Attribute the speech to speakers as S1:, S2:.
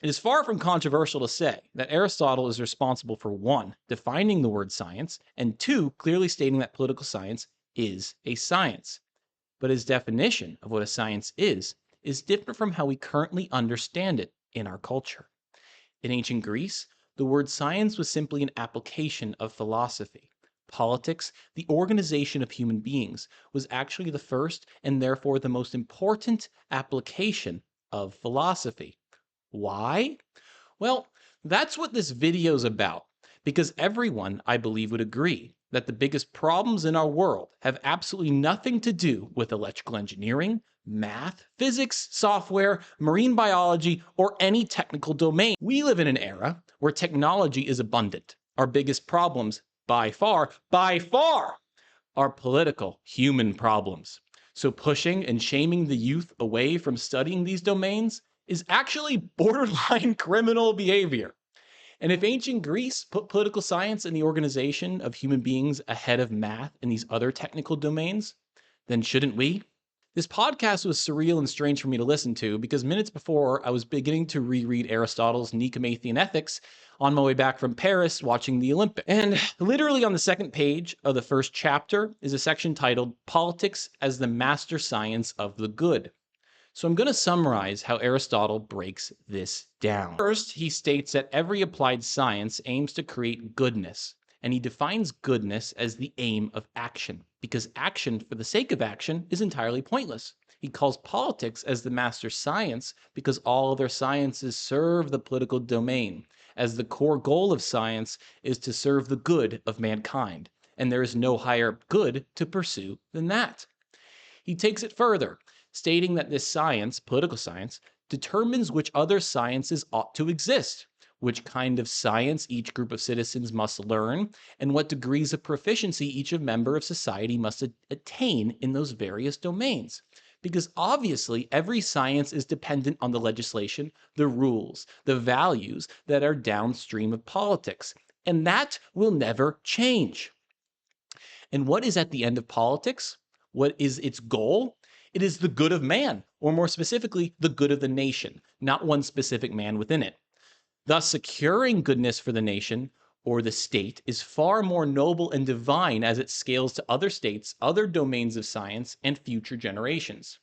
S1: It is far from controversial to say that Aristotle is responsible for 1. Defining the word science, and 2. Clearly stating that political science is a science. But his definition of what a science is different from how we currently understand it in our culture. In ancient Greece, the word science was simply an application of philosophy. Politics, the organization of human beings, was actually the first and therefore the most important application of philosophy. Why? Well, that's what this video is about, because everyone, I believe, would agree that the biggest problems in our world have absolutely nothing to do with electrical engineering, math, physics, software, marine biology, or any technical domain. We live in an era where technology is abundant. Our biggest problems, by far, are political, human problems. So pushing and shaming the youth away from studying these domains is actually borderline criminal behavior. And if ancient Greece put political science and the organization of human beings ahead of math and these other technical domains, then shouldn't we? This podcast was surreal and strange for me to listen to because minutes before I was beginning to reread Aristotle's Nicomachean Ethics on my way back from Paris watching the Olympics. And literally on the second page of the first chapter is a section titled Politics as the Master Science of the Good. So I'm going to summarize how Aristotle breaks this down. First, he states that every applied science aims to create goodness, and he defines goodness as the aim of action, because action for the sake of action is entirely pointless. He calls politics as the master science because all other sciences serve the political domain, as the core goal of science is to serve the good of mankind, and there is no higher good to pursue than that. He takes it further, stating that this science, political science, determines which other sciences ought to exist, which kind of science each group of citizens must learn, and what degrees of proficiency each member of society must attain in those various domains. Because obviously, every science is dependent on the legislation, the rules, the values that are downstream of politics, and that will never change. And what is at the end of politics? What is its goal? It is the good of man, or more specifically, the good of the nation, not one specific man within it. Thus, securing goodness for the nation or the state is far more noble and divine as it scales to other states, other domains of science, and future generations.